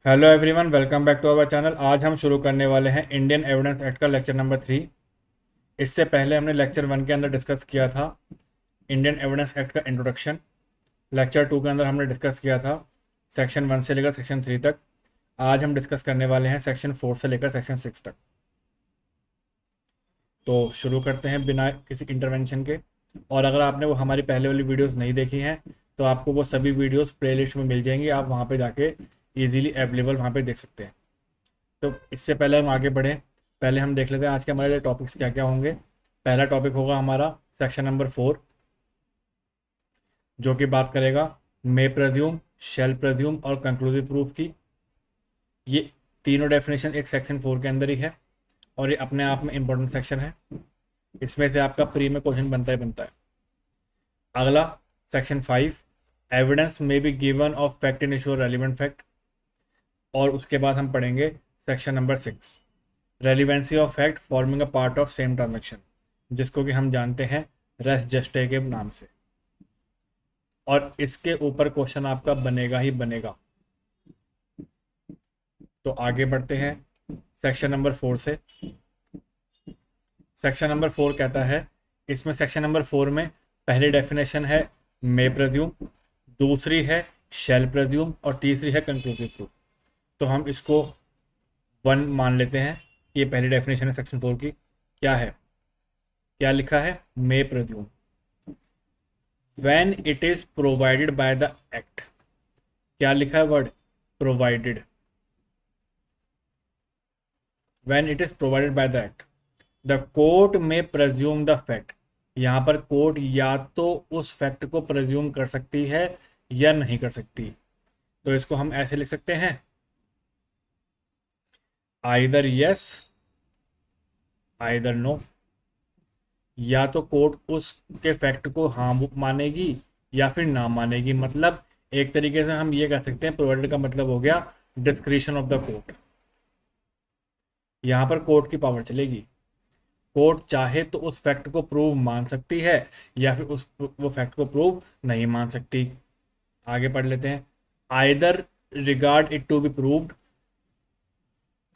Hello everyone, welcome back to our channel. आज हम शुरू करने वाले हैं इंडियन एविडेंस एक्ट का लेक्चर नंबर 3। इससे पहले हमने लेक्चर 1 के अंदर डिस्कस किया था इंडियन एविडेंस एक्ट का इंट्रोडक्शन। लेक्चर 2 के अंदर हमने डिस्कस किया था सेक्शन 1 से लेकर सेक्शन 3 तक। आज हम डिस्कस करने वाले हैं सेक्शन 4 से लेकर सेक्शन 6 तक। तो शुरू करते हैं बिना किसी इंटरवेंशन के। और अगर आपने वो हमारी पहले वाली वीडियोस नहीं देखी हैं तो आपको वो सभी वीडियोस प्लेलिस्ट में मिल जाएंगी। आप वहाँ पे जाके इजीली अवेलेबल वहाँ पे देख सकते हैं। तो इससे पहले हम आगे बढ़ें, पहले हम देख लेते हैं आज के हमारे टॉपिक्स क्या क्या होंगे। पहला टॉपिक होगा हमारा सेक्शन नंबर 4, जो कि बात करेगा मे प्रज्यूम, शेल प्रज्यूम और कंक्लूसिव प्रूफ की। ये तीनों डेफिनेशन एक सेक्शन 4 के अंदर ही है और ये अपने आप में इंपॉर्टेंट सेक्शन है। इसमें से आपका प्री में क्वेश्चन बनता ही बनता है। अगला सेक्शन 5, एविडेंस में be given of fact in issue relevant fact. और उसके बाद हम पढ़ेंगे section number 6, relevancy of fact forming a part of same transaction, जिसको कि हम जानते हैं रेस जस्टे के नाम से। और इसके ऊपर क्वेश्चन आपका बनेगा ही बनेगा। तो आगे बढ़ते हैं सेक्शन नंबर 4 से। सेक्शन नंबर 4 कहता है, इसमें सेक्शन नंबर 4 में पहली डेफिनेशन है मे प्रज्यूम, दूसरी है शेल प्रज्यूम और तीसरी है कंक्लूसिव प्रूफ। तो हम इसको 1 मान लेते हैं। ये पहली डेफिनेशन है सेक्शन 4 की। क्या है, क्या लिखा है? मे presume when it is provided by the act। क्या लिखा है word? Provided. when it is provided by the act the court may presume the fact। यहां पर कोर्ट या तो उस फैक्ट को प्रेज्यूम कर सकती है या नहीं कर सकती। तो इसको हम ऐसे लिख सकते हैं, आइदर यस आइदर नो। या तो कोर्ट उसके फैक्ट को हाँ मानेगी या फिर ना मानेगी। मतलब एक तरीके से हम ये कह सकते हैं प्रोवाइडेड का मतलब हो गया डिस्क्रिशन ऑफ द कोर्ट। यहां पर कोर्ट की पावर चलेगी। कोर्ट चाहे तो उस फैक्ट को प्रूव मान सकती है या फिर उस वो फैक्ट को प्रूव नहीं मान सकती। आगे पढ़ लेते हैं, either regard it to be proved.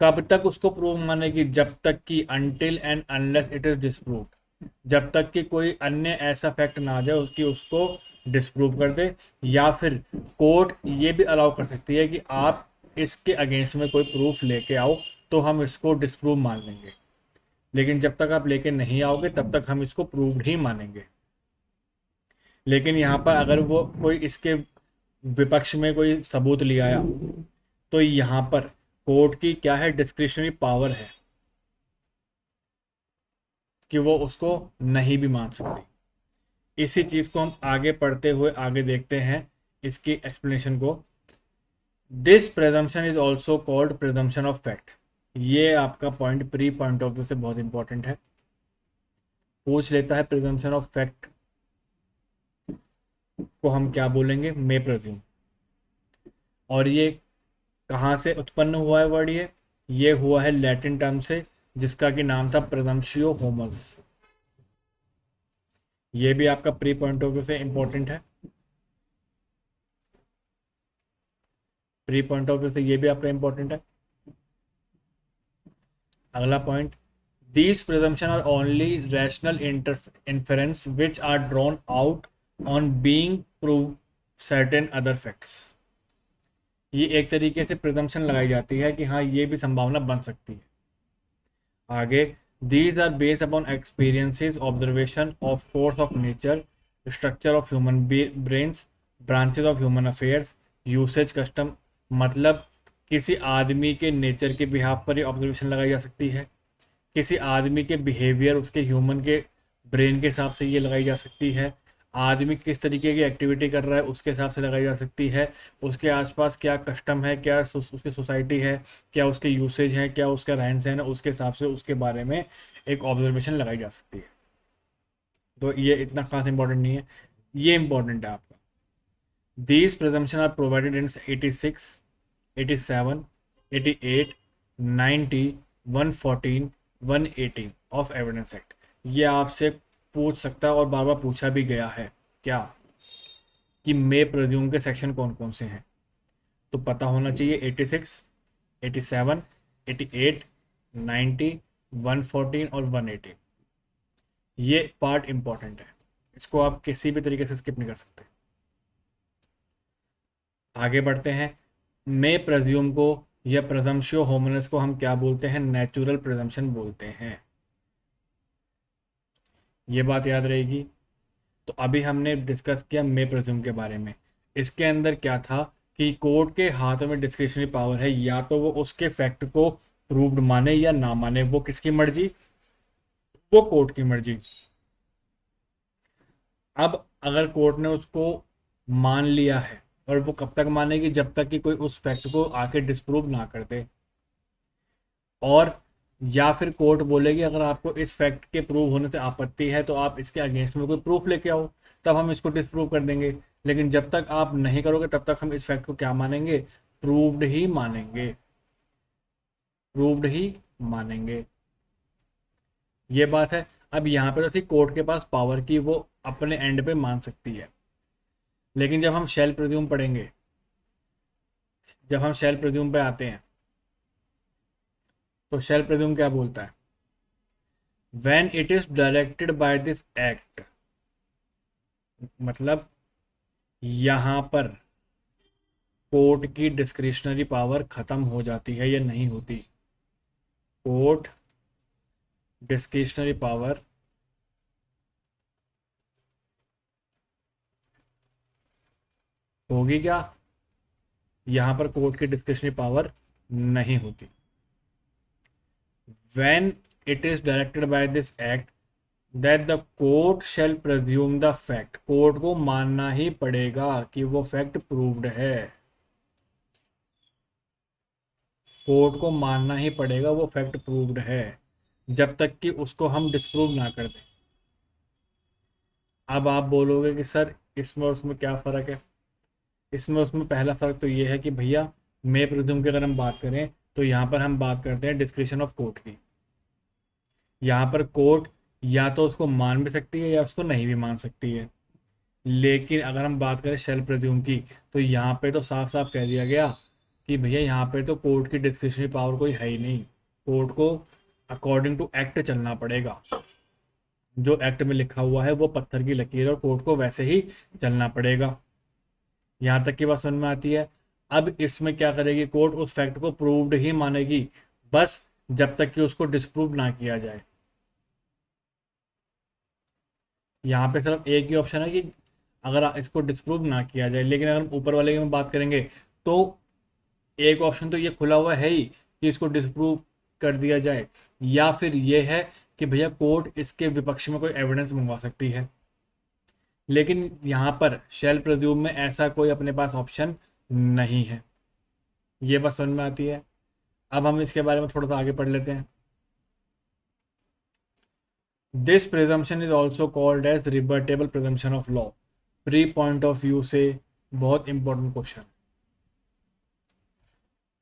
कब तक उसको प्रूव मानेगी? जब तक कि until and unless it is disproved. जब तक कि कोई अन्य ऐसा फैक्ट ना आ जाए उसकी उसको डिस्प्रूव कर दे। या फिर कोर्ट ये भी अलाउ कर सकती है कि आप इसके अगेंस्ट में कोई प्रूफ लेके आओ तो हम इसको डिस्प्रूव मान लेंगे। लेकिन जब तक आप लेके नहीं आओगे तब तक हम इसको प्रूव्ड ही मानेंगे। लेकिन यहाँ पर अगर वो कोई इसके विपक्ष में कोई सबूत ले आया तो यहाँ पर कोर्ट की क्या है? डिस्क्रिशनरी पावर है कि वो उसको नहीं भी मान सकती। इसी चीज को हम आगे पढ़ते हुए आगे देखते हैं इसकी एक्सप्लेनेशन को। This presumption is also called presumption of fact. ये आपका point pre point of view से बहुत इंपॉर्टेंट है। पूछ लेता है प्रेजम्पशन ऑफ फैक्ट को हम क्या बोलेंगे? मे प्रेज्यूम। और ये कहाँ से उत्पन्न हुआ है वर्ड? ये हुआ है लैटिन टर्म से जिसका कि नाम था प्रेजम्पशियो होमस। ये भी आपका प्री पॉइंट ऑफ व्यू से इंपॉर्टेंट है। प्री पॉइंट ऑफ व्यू से ये भी आपका इंपॉर्टेंट है। अगला point, these presumption are only rational inference which are drawn out on being prove certain other facts. ये एक तरीके से प्रिजम्पशन लगाई जाती है कि हाँ ये भी संभावना बन सकती है। आगे, these are based upon experiences, observation of course of nature, structure of human brains, branches of human affairs, usage custom. मतलब किसी आदमी के नेचर के बिहाफ पर ही ऑब्जर्वेशन लगाई जा सकती है। किसी आदमी के बिहेवियर, उसके ह्यूमन के ब्रेन के हिसाब से ये लगाई जा सकती है। आदमी किस तरीके की एक्टिविटी कर रहा है उसके हिसाब से लगाई जा सकती है। उसके आसपास क्या कस्टम है, क्या उसकी सोसाइटी है, क्या उसके यूसेज है, क्या उसका रहन सहन है, उसके हिसाब से उसके बारे में एक ऑब्जर्वेशन लगाई जा सकती है। तो ये इतना खास इंपॉर्टेंट नहीं है, ये इंपॉर्टेंट है आपका। These presumption are provided in 86, 87, 88, 90, 114, 118 of evidence act. ये आपसे पूछ सकता है और बार बार पूछा भी गया है क्या, कि मे प्रज्यूम के सेक्शन कौन कौन से हैं। तो पता होना चाहिए 86, 87, 88, 90, 114 और 180। ये पार्ट इंपॉर्टेंट है, इसको आप किसी भी तरीके से स्किप नहीं कर सकते। आगे बढ़ते हैं। मे प्रज्यूम को या प्रजम्पशियो होमिनस को हम क्या बोलते हैं? नेचुरल प्रिजम्पशन बोलते हैं। ये बात याद रहेगी। तो अभी हमने डिस्कस किया मे प्रज्यूम के बारे में। इसके अंदर क्या था कि कोर्ट के हाथों में डिस्क्रिशनरी पावर है, या तो वो उसके फैक्ट को प्रूव्ड माने या ना माने, वो किसकी मर्जी? वो कोर्ट की मर्जी। अब अगर कोर्ट ने उसको मान लिया है, और वो कब तक मानेगी? जब तक कि कोई उस फैक्ट को आके डिस्प्रूव ना कर दे। और या फिर कोर्ट बोलेगी अगर आपको इस फैक्ट के प्रूव होने से आपत्ति है तो आप इसके अगेंस्ट में कोई प्रूफ लेके आओ, तब हम इसको डिस्प्रूव कर देंगे। लेकिन जब तक आप नहीं करोगे तब तक हम इस फैक्ट को क्या मानेंगे? प्रूव्ड ही मानेंगे। प्रूव्ड ही मानेंगे। ये बात है। अब यहाँ पे तो थी कोर्ट के पास पावर की, वो अपने एंड पे मान सकती है। लेकिन जब हम शेल प्रिज्यूम पढ़ेंगे, जब हम शेल प्रिज्यूम पे आते हैं, तो शेल प्रिज्यूम क्या बोलता है? When it is directed by this act, मतलब यहां पर कोर्ट की डिस्क्रिशनरी पावर खत्म हो जाती है या नहीं होती? कोर्ट डिस्क्रिशनरी पावर होगी क्या? यहां पर कोर्ट की डिस्क्रिशनरी पावर नहीं होती। When it is directed by this act that the court shall presume the fact, court को मानना ही पड़ेगा कि वो फैक्ट प्रूव्ड है। कोर्ट को मानना ही पड़ेगा वो फैक्ट प्रूव्ड है, जब तक कि उसको हम डिस्प्रूव ना कर दें। अब आप बोलोगे कि सर इसमें उसमें क्या फ़र्क है? इसमें उसमें पहला फ़र्क तो ये है कि भैया मे प्रिज्यूम की अगर हम बात करें तो यहाँ पर हम बात करते हैं डिस्क्रिशन ऑफ कोर्ट की। यहाँ पर कोर्ट या तो उसको मान भी सकती है या उसको नहीं भी मान सकती है। लेकिन अगर हम बात करें शेल प्रिज्यूम की, तो यहाँ पे तो साफ साफ कह दिया गया कि भैया यहाँ पे तो कोर्ट की डिस्क्रिशनरी पावर कोई है ही नहीं। कोर्ट को अकॉर्डिंग टू एक्ट चलना पड़ेगा। जो एक्ट में लिखा हुआ है वो पत्थर की लकीर है और कोर्ट को वैसे ही चलना पड़ेगा। यहाँ तक की बात समझ में आती है। अब इसमें क्या करेगी कोर्ट? उस फैक्ट को प्रूव्ड ही मानेगी, बस जब तक कि उसको डिस्प्रूव ना किया जाए। यहाँ पे सिर्फ एक ही ऑप्शन है कि अगर इसको डिस्प्रूव ना किया जाए। लेकिन अगर हम ऊपर वाले की में बात करेंगे तो एक ऑप्शन तो ये खुला हुआ है ही कि इसको डिस्प्रूव कर दिया जाए, या फिर ये है कि भैया कोर्ट इसके विपक्ष में कोई एविडेंस मंगवा सकती है। लेकिन यहाँ पर शेल प्रिज्यूम में ऐसा कोई अपने पास ऑप्शन नहीं है। ये बस समझ में आती है। अब हम इसके बारे में थोड़ा सा आगे पढ़ लेते हैं। This presumption is also called as rebuttable presumption of law. Pre point of view से बहुत इंपॉर्टेंट क्वेश्चन।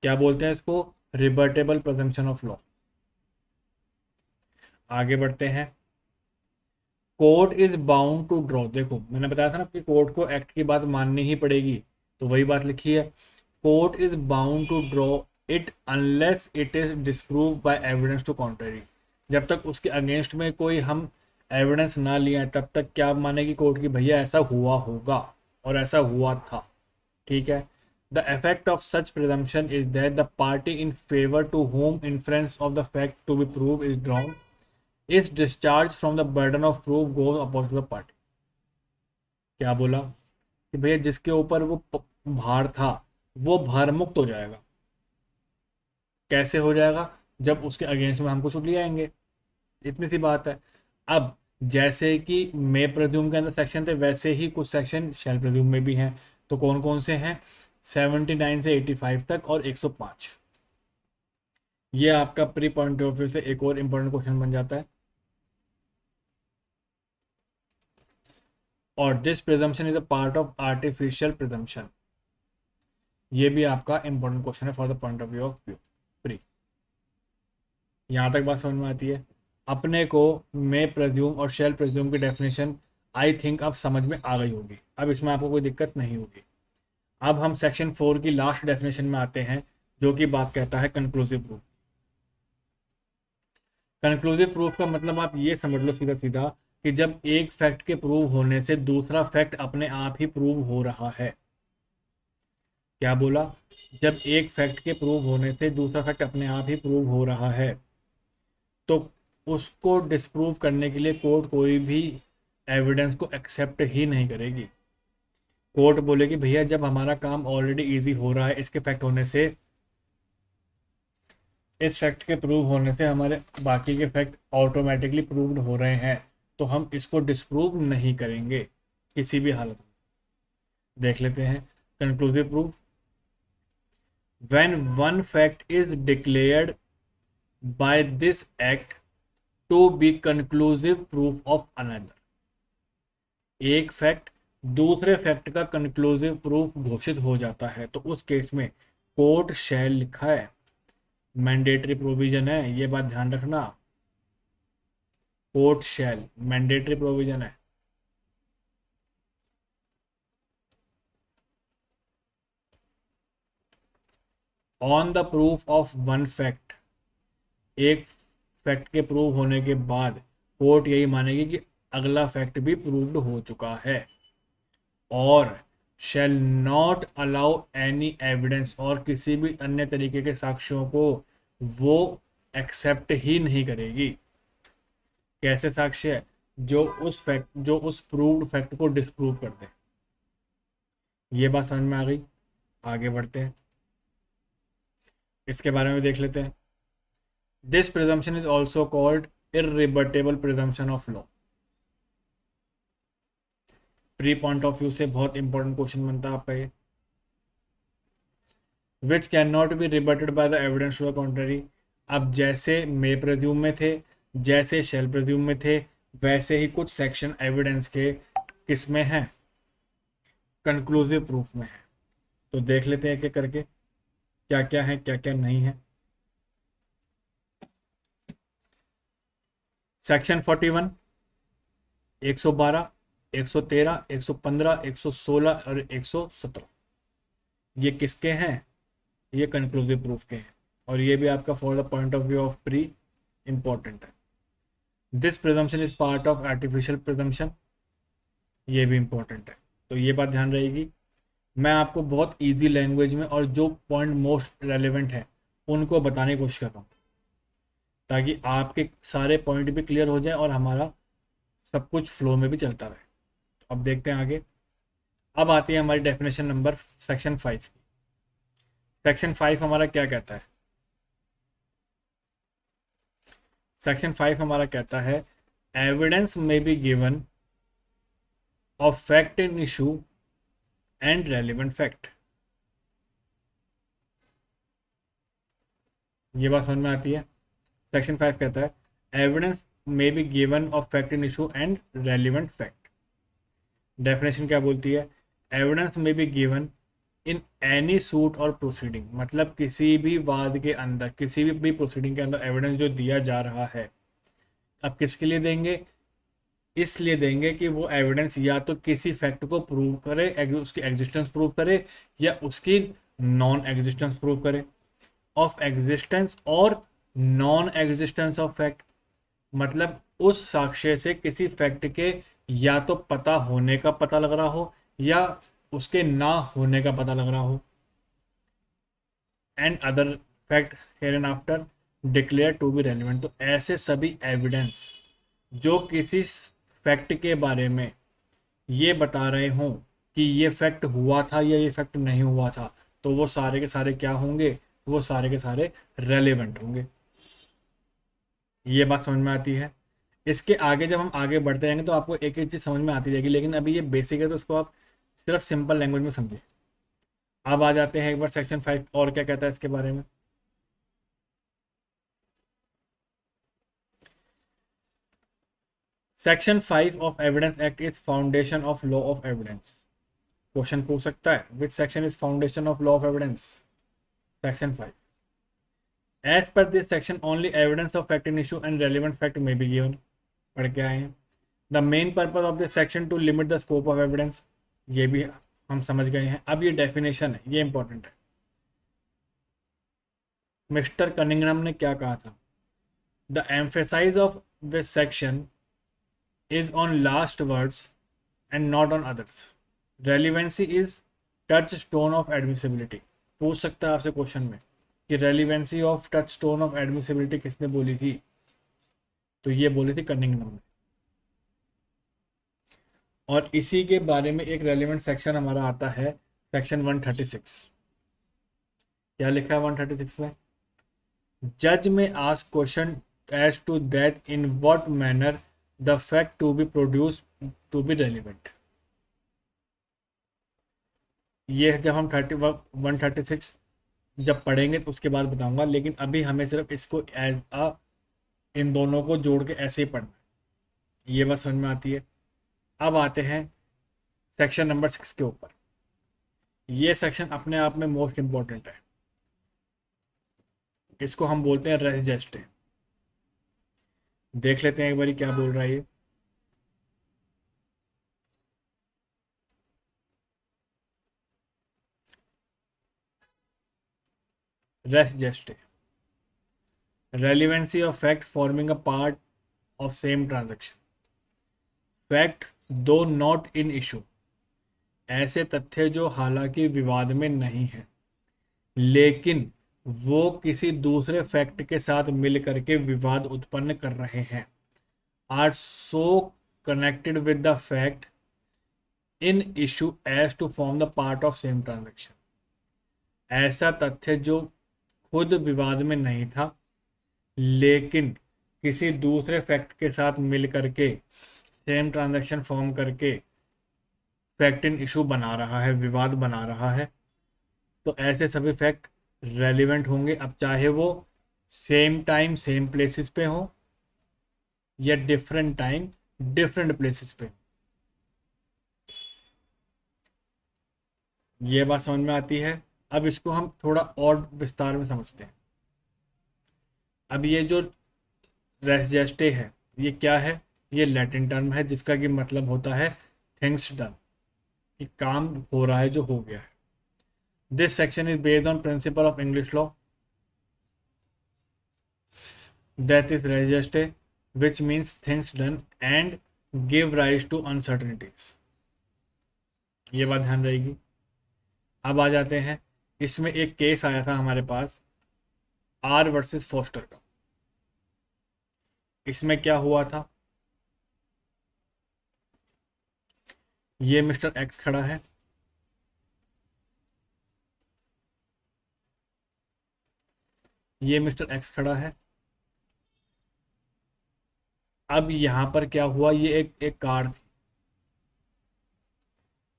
क्या बोलते हैं इसको? Rebuttable presumption of law. आगे बढ़ते हैं। Court is bound to draw, देखो मैंने बताया था ना कि कोर्ट को एक्ट की बात माननी ही पड़ेगी, तो वही बात लिखी है। Court is bound to draw it unless it is disprove by evidence to contrary. जब तक उसके अगेंस्ट में कोई हम एविडेंस ना लिए तब तक क्या मानेगी कोर्ट की भैया ऐसा हुआ होगा और ऐसा हुआ था। ठीक है। The effect of such presumption is that the party in favour to whom influence of the fact to be prove is drawn is discharge from the burden of proof goes oppose the party. क्या बोला कि भैया जिसके ऊपर वो भार था वो भार मुक्त हो जाएगा। कैसे हो जाएगा? जब उसके अगेंस्ट में हम कुछ ले आएंगे। इतनी सी बात है। अब जैसे कि मे प्रज्यूम के अंदर सेक्शन थे वैसे ही कुछ सेक्शन शेल प्रज्यूम में भी हैं। तो कौन कौन से हैं? 79 से 85 तक और 105। ये आपका प्री पॉइंट ऑफ व्यू से एक और इंपॉर्टेंट क्वेश्चन बन जाता है। और this presumption is a part of artificial presumption. ये भी आपका इंपॉर्टेंट क्वेश्चन है for the point of view of pre. यहां तक बात समझ में आती है। अपने को मे प्रेज्यूम और शेल प्रेज्यूम की डेफिनेशन आई थिंक अब समझ में आ गई होगी। अब इसमें आपको कोई दिक्कत नहीं होगी। अब हम सेक्शन 4 की लास्ट डेफिनेशन में आते हैं, जो कि बात कहता है कंक्लूसिव प्रूफ। कंक्लूसिव प्रूफ का मतलब आप ये समझ लो सीधा सीधा कि जब एक फैक्ट के प्रूव होने से दूसरा फैक्ट अपने आप ही प्रूव हो रहा है। क्या बोला? जब एक फैक्ट के प्रूव होने से दूसरा फैक्ट अपने आप ही प्रूव हो रहा है, तो उसको डिस्प्रूव करने के लिए कोर्ट कोई भी एविडेंस को एक्सेप्ट ही नहीं करेगी। कोर्ट बोलेगी भैया जब हमारा काम ऑलरेडी इजी हो रहा है, इसके फैक्ट होने से, इस फैक्ट के प्रूव होने से हमारे बाकी के फैक्ट ऑटोमेटिकली प्रूव्ड हो रहे हैं, तो हम इसको डिस्प्रूव नहीं करेंगे किसी भी हालत में। देख लेते हैं conclusive proof. When one fact is declared by this act to be conclusive proof of another. एक फैक्ट दूसरे फैक्ट का कंक्लूसिव प्रूफ घोषित हो जाता है, तो उस केस में कोर्ट शैल लिखा है, मैंडेटरी प्रोविजन है, ये बात ध्यान रखना। कोर्ट शैल मैंडेटरी प्रोविजन है। On the proof of one fact, एक फैक्ट के प्रूव होने के बाद कोर्ट यही मानेगी कि अगला फैक्ट भी प्रूव्ड हो चुका है। और shall not allow any evidence, और किसी भी अन्य तरीके के साक्ष्यों को वो एक्सेप्ट ही नहीं करेगी। कैसे साक्ष्य है? जो उस प्रूव्ड फैक्ट को डिस्प्रूव कर दे। ये बात समझ में आ गई? आगे बढ़ते हैं, इसके बारे में देख लेते हैं। This presumption is also called irrebuttable presumption of law. Pre point of view से बहुत इंपॉर्टेंट क्वेश्चन बनता है आपका ये। Which can not be rebutted by the evidence to the contrary. अब जैसे मे प्रेज्यूम में थे, जैसे शेल प्रेज्यूम में थे, वैसे ही कुछ सेक्शन एविडेंस के किस में है? कंक्लूसिव प्रूफ में है। तो देख लेते हैं एक एक करके क्या क्या है, क्या क्या नहीं है। सेक्शन 41, 112, 113, 115, 116 और 117 ये किसके हैं? ये कंक्लूसिव प्रूफ के हैं, और ये भी आपका for the point of view of pre important है। This presumption is part of artificial presumption, ये भी इंपॉर्टेंट है, तो ये बात ध्यान रहेगी। मैं आपको बहुत इजी लैंग्वेज में और जो पॉइंट मोस्ट रेलेवेंट है उनको बताने की कोशिश कर रहा हूँ, ताकि आपके सारे पॉइंट भी क्लियर हो जाए और हमारा सब कुछ फ्लो में भी चलता रहे। तो अब देखते हैं आगे। अब आती है हमारी डेफिनेशन नंबर सेक्शन 5 की। सेक्शन 5 हमारा क्या कहता है? सेक्शन 5 हमारा कहता है एविडेंस में be given of fact in issue and relevant fact. ये बात समझ में आती है? सेक्शन 5 कहता है एविडेंस में be given of fact in issue and relevant fact. Definition क्या बोलती है? एविडेंस में be given in any suit और प्रोसीडिंग, मतलब किसी भी वाद के अंदर, किसी भी प्रोसीडिंग के अंदर एविडेंस जो दिया जा रहा है, अब किसके लिए देंगे? इसलिए देंगे कि वो एविडेंस या तो किसी फैक्ट को प्रूव करे, उसकी एग्जिस्टेंस प्रूव करे, या उसकी नॉन एग्जिस्टेंस प्रूव करे। ऑफ एग्जिस्टेंस और नॉन एग्जिस्टेंस ऑफ फैक्ट, मतलब उस साक्ष्य से किसी फैक्ट के या तो पता होने का पता लग रहा हो या उसके ना होने का पता लग रहा हो। And other fact hereinafter declare to be relevant. तो ऐसे सभी एविडेंस जो किसी फैक्ट के बारे में ये बता रहे हों कि ये फैक्ट हुआ था या ये फैक्ट नहीं हुआ था, तो वो सारे के सारे क्या होंगे? वो सारे के सारे रेलेवेंट होंगे। ये बात समझ में आती है? इसके आगे जब हम आगे बढ़ते रहेंगे तो आपको एक एक चीज़ समझ में आती रहेगी, लेकिन अभी ये बेसिक है तो उसको आप सिर्फ सिंपल लैंग्वेज में समझिए। अब आ जाते हैं एक बार सेक्शन 5 और क्या कहता है इसके बारे में। Section 5 of evidence act is foundation of law of evidence. Question पूछ सकता है which section is foundation of law of evidence? Section 5। As per this section only evidence of fact in issue and relevant fact may be given. पढ़ के आए हैं। The main purpose of this section to limit the scope of evidence, ये भी हम समझ गए हैं। अब ये डेफिनेशन है, ये इंपॉर्टेंट है। मिस्टर कनिंगहम ने क्या कहा था? The emphasize of this section is on last words and not on others. Relevancy is touchstone of admissibility. पूछ सकता है आपसे क्वेश्चन में कि relevancy of touchstone of admissibility किसने बोली थी? तो ये बोली थी कनिंगहम ने। और इसी के बारे में एक रेलिवेंट सेक्शन हमारा आता है, सेक्शन 136। क्या लिखा है 136 में? जज may ask question as to that in what manner the fact to be produce to be relevant. ये जब हम 136 जब पढ़ेंगे तो उसके बाद बताऊंगा, लेकिन अभी हमें सिर्फ इसको एज अ इन दोनों को जोड़ के ऐसे ही पढ़ना है। ये बस समझ में आती है। अब आते हैं सेक्शन नंबर 6 के ऊपर। ये सेक्शन अपने आप में मोस्ट इंपॉर्टेंट है। इसको हम बोलते हैं रेस जेस्टे। देख लेते हैं एक बारी क्या बोल रहा है ये। Res gestae, relevancy of fact forming a part of same transaction. Fact though not in issue, ऐसे तथ्य जो हालांकि विवाद में नहीं है लेकिन वो किसी दूसरे फैक्ट के साथ मिल करके विवाद उत्पन्न कर रहे हैं, are so connected with the fact in issue as to form the part of same transaction. ऐसा तथ्य जो खुद विवाद में नहीं था लेकिन किसी दूसरे फैक्ट के साथ मिल करके सेम ट्रांजैक्शन फॉर्म करके फैक्ट इन इशू बना रहा है, विवाद बना रहा है, तो ऐसे सभी फैक्ट रेलिवेंट होंगे। अब चाहे वो सेम टाइम सेम प्लेसेस पे हो या डिफरेंट टाइम डिफरेंट प्लेसेस पे। ये बात समझ में आती है। अब इसको हम थोड़ा और विस्तार में समझते हैं। अब ये जो रेस जेस्टे है ये क्या है? ये लैटिन टर्म है जिसका कि मतलब होता है थिंग्स डन, कि काम हो रहा है जो हो गया है। This section is based on principle of English law, that is res gestae which means things done and give rise to uncertainties. ये बात ध्यान रहेगी। अब आ जाते हैं, इसमें एक केस आया था हमारे पास आर वर्सेस फोस्टर का। इसमें क्या हुआ था? ये मिस्टर एक्स खड़ा है, ये मिस्टर एक्स खड़ा है। अब यहां पर क्या हुआ? ये एक कार थी,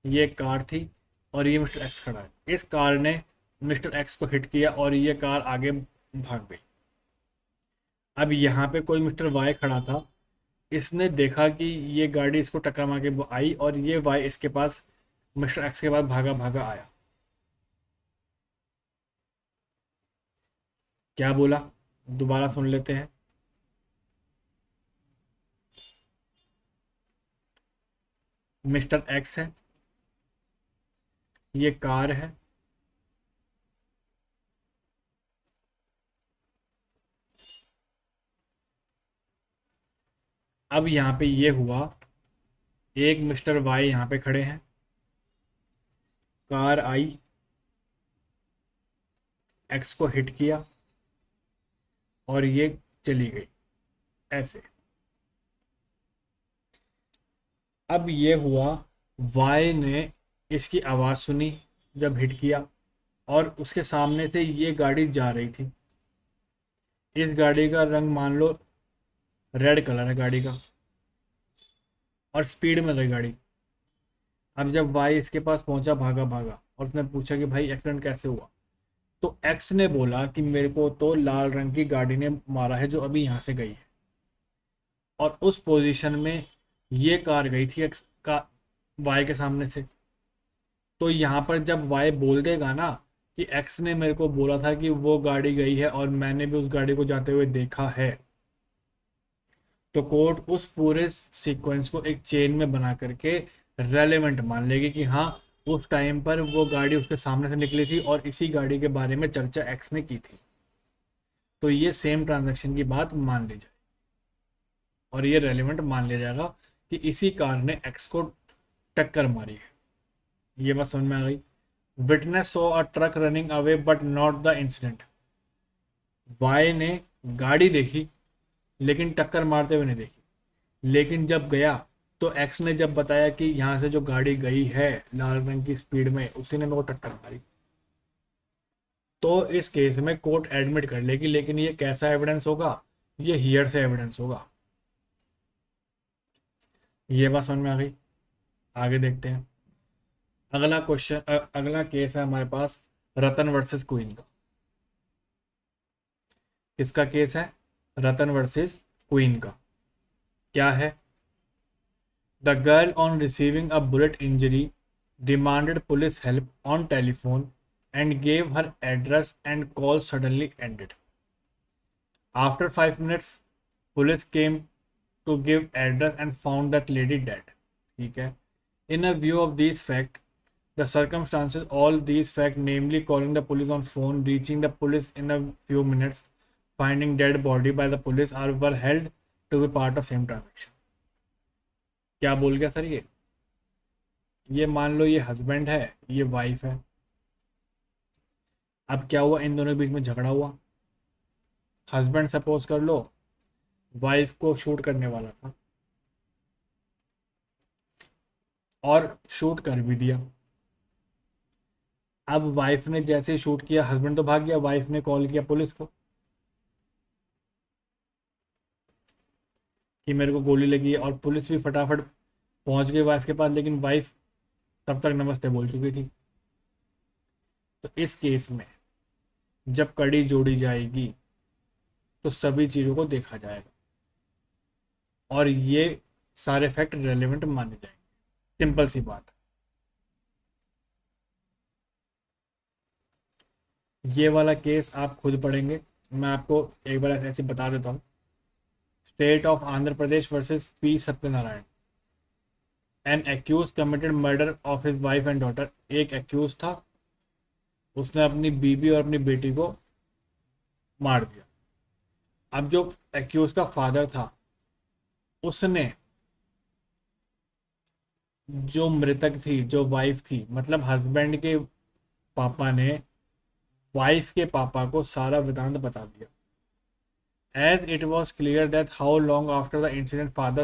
ये एक कार थी और ये मिस्टर एक्स खड़ा है। इस कार ने मिस्टर एक्स को हिट किया और ये कार आगे भाग गई। अब यहाँ पे कोई मिस्टर वाई खड़ा था, इसने देखा कि ये गाड़ी इसको टक्कर मार के आई और ये वाई इसके पास मिस्टर एक्स के पास भागा भागा आया। क्या बोला? दोबारा सुन लेते हैं। मिस्टर एक्स है, ये कार है, अब यहाँ पे ये हुआ, एक मिस्टर वाई यहाँ पे खड़े हैं, कार आई, एक्स को हिट किया और ये चली गई ऐसे। अब ये हुआ, वाई ने इसकी आवाज़ सुनी जब हिट किया और उसके सामने से ये गाड़ी जा रही थी। इस गाड़ी का रंग मान लो रेड कलर है गाड़ी का और स्पीड में थी गाड़ी। अब जब वाई इसके पास पहुंचा भागा भागा और उसने पूछा कि भाई एक्सीडेंट कैसे हुआ, तो एक्स ने बोला कि मेरे को तो लाल रंग की गाड़ी ने मारा है जो अभी यहाँ से गई है। और उस पोजीशन में ये कार गई थी एक्स का वाई के सामने से। तो यहाँ पर जब वाई बोल देगा ना कि एक्स ने मेरे को बोला था कि वो गाड़ी गई है और मैंने भी उस गाड़ी को जाते हुए देखा है, तो कोर्ट उस पूरे सीक्वेंस को एक चेन में बना करके रेलेवेंट मान लेगी कि हाँ उस टाइम पर वो गाड़ी उसके सामने से निकली थी और इसी गाड़ी के बारे में चर्चा एक्स ने की थी, तो ये सेम ट्रांजैक्शन की बात मान ली जाए और ये रेलिवेंट मान लिया जाएगा कि इसी कार ने एक्स को टक्कर मारी है। ये बात समझ में आ गई। Witness saw a truck running away but not the incident. Y ने गाड़ी देखी लेकिन टक्कर मारते हुए नहीं देखी, लेकिन जब गया तो एक्स ने जब बताया कि यहाँ से जो गाड़ी गई है लाल रंग की स्पीड में, उसी ने मेरे को टक्कर मारी, तो इस केस में कोर्ट एडमिट कर लेगी। लेकिन ये कैसा एविडेंस होगा? ये हियर से एविडेंस होगा। ये बात समझ में आ गई। आगे देखते हैं। अगला क्वेश्चन, अगला केस है हमारे पास रतन वर्सेस क्वीन का। किसका केस है? रतन वर्सेस क्वीन का। क्या है? The girl on receiving a bullet injury demanded police help on telephone and gave her address and call suddenly ended. After 5 minutes, police came to give address and found that lady dead. ठीक है. In a view of these facts, the circumstances, all these facts, namely calling the police on phone, reaching the police in a few minutes, finding dead body by the police, are were held to be part of same transaction. क्या बोल गया sir ये मान लो ये husband है, ये wife है। अब क्या हुआ? इन दोनों के बीच में झगड़ा हुआ। हस्बैंड सपोज कर लो वाइफ को शूट करने वाला था और शूट कर भी दिया। अब वाइफ ने जैसे ही शूट किया, हस्बैंड तो भाग गया, वाइफ ने कॉल किया पुलिस को कि मेरे को गोली लगी है, और पुलिस भी फटाफट पहुंच गई वाइफ के पास, लेकिन वाइफ तब तक नमस्ते बोल चुकी थी। तो इस केस में जब कड़ी जोड़ी जाएगी तो सभी चीज़ों को देखा जाएगा और ये सारे फैक्ट रेलेवेंट माने जाएंगे। सिंपल सी बात। ये वाला केस आप खुद पढ़ेंगे, मैं आपको एक बार ऐसे बता देता हूँ। State of Andhra Pradesh versus P Satyanarayana. An accuse committed murder of his wife and daughter. एक एक्यूज था, उसने अपनी बीबी और अपनी बेटी को मार दिया। अब जो एक्यूज का फादर था, उसने जो मृतक थी, जो वाइफ थी, मतलब हस्बैंड के पापा ने वाइफ के पापा को सारा वृतांत बता दिया। As it was clear that how long after the incident father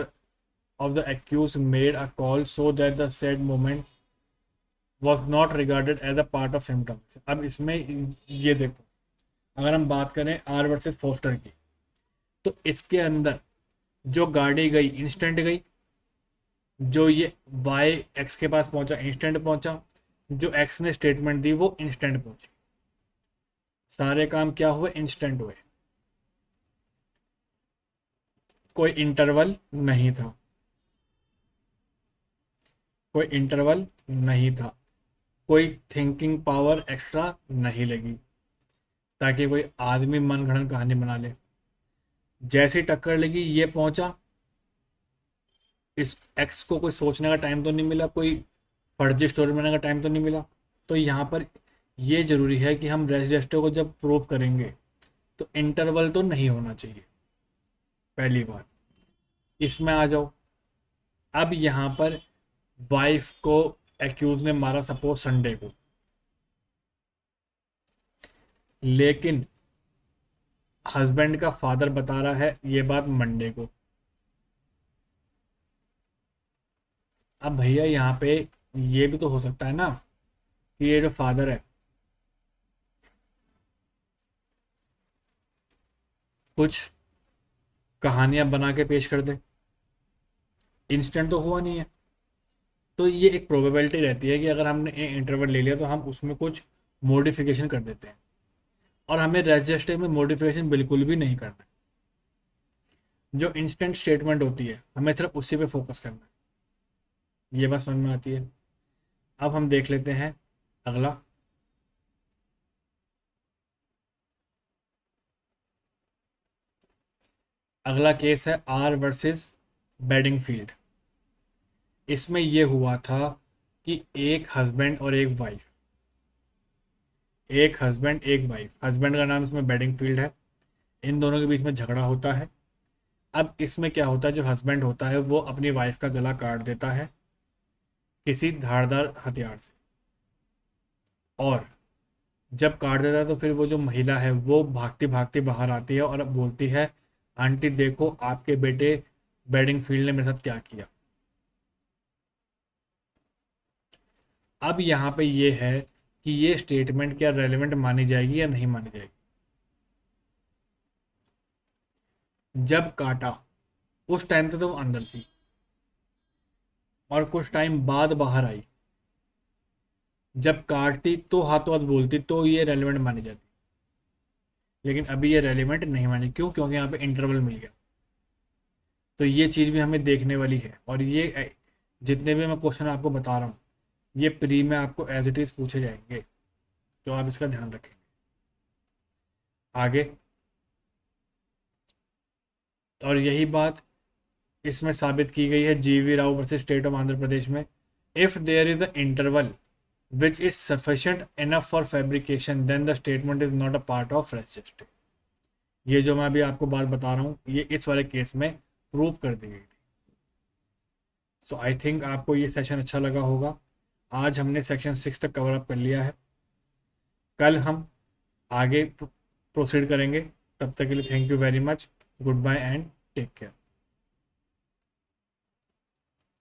of the accused made a call so that the said moment was not regarded as a part of symptom. अब इसमें ये देखो, अगर हम बात करें आर वर्सेस फोस्टर की, तो इसके अंदर जो गाड़ी गई इंस्टेंट गई, जो ये वाई एक्स के पास पहुंचा इंस्टेंट पहुंचा, जो एक्स ने स्टेटमेंट दी वो इंस्टेंट पहुंची। सारे काम क्या हुए? इंस्टेंट हुए। कोई इंटरवल नहीं था, कोई इंटरवल नहीं था, कोई थिंकिंग पावर एक्स्ट्रा नहीं लगी ताकि कोई आदमी मन गढ़ंत कहानी बना ले। जैसे ही टक्कर लगी, ये पहुंचा, इस एक्स को कोई सोचने का टाइम तो नहीं मिला, कोई फर्जी स्टोरी बनाने का टाइम तो नहीं मिला। तो यहाँ पर ये जरूरी है कि हम रेजिस्टर को जब प्रूव करेंगे तो इंटरवल तो नहीं होना चाहिए, पहली बात। इसमें आ जाओ। अब यहाँ पर वाइफ को एक्यूज ने मारा सपोज संडे को, लेकिन हस्बैंड का फादर बता रहा है ये बात मंडे को। अब भैया यहाँ पे ये भी तो हो सकता है ना कि ये जो फादर है कुछ कहानियां बना के पेश कर दे। इंस्टेंट तो हुआ नहीं है, तो ये एक प्रोबेबिलिटी रहती है कि अगर हमने इंटरवल ले लिया तो हम उसमें कुछ मॉडिफिकेशन कर देते हैं, और हमें रजिस्टर में मॉडिफिकेशन बिल्कुल भी नहीं करना। जो इंस्टेंट स्टेटमेंट होती है हमें सिर्फ उसी पे फोकस करना है। ये बात समझ में आती है। अब हम देख लेते हैं अगला। अगला केस है आर वर्सेस बेडिंगफील्ड। इसमें यह हुआ था कि एक हस्बैंड और एक वाइफ, एक हस्बैंड एक वाइफ, हस्बैंड का नाम इसमें बेडिंगफील्ड है, इन दोनों के बीच में झगड़ा होता है। अब इसमें क्या होता है, जो हस्बैंड होता है वो अपनी वाइफ का गला काट देता है किसी धारदार हथियार से, और जब काट देता है तो फिर वो जो महिला है वो भागती भागती बाहर आती है और अब बोलती है, आंटी देखो आपके बेटे बेडिंगफील्ड ने मेरे साथ क्या किया। अब यहाँ पे ये है कि ये स्टेटमेंट क्या रेलेवेंट मानी जाएगी या नहीं मानी जाएगी। जब काटा उस टाइम तक तो वो अंदर थी और कुछ टाइम बाद बाहर आई, जब काटती तो हाथों हाथ बोलती तो ये रेलेवेंट मानी जाती, लेकिन अभी ये रेलेवेंट नहीं मानी। क्यों? क्योंकि यहाँ पे इंटरवल मिल गया। तो ये चीज़ भी हमें देखने वाली है, और ये जितने भी मैं क्वेश्चन आपको बता रहा हूँ ये प्री में आपको एज इट इज़ पूछे जाएंगे, तो आप इसका ध्यान रखें। आगे, और यही बात इसमें साबित की गई है GV Rao versus state of Andhra Pradesh में। If there is the interval which is sufficient enough for fabrication then the statement is not a part of registry. ये जो मैं अभी आपको बात बता रहा हूँ ये इस वाले केस में प्रूव कर दी गई थी। सो आई थिंक आपको ये सेशन अच्छा लगा होगा। आज हमने सेक्शन 6 तक कवर अप कर लिया है, कल हम आगे प्रोसीड करेंगे। तब तक के लिए thank you very much, goodbye and take care.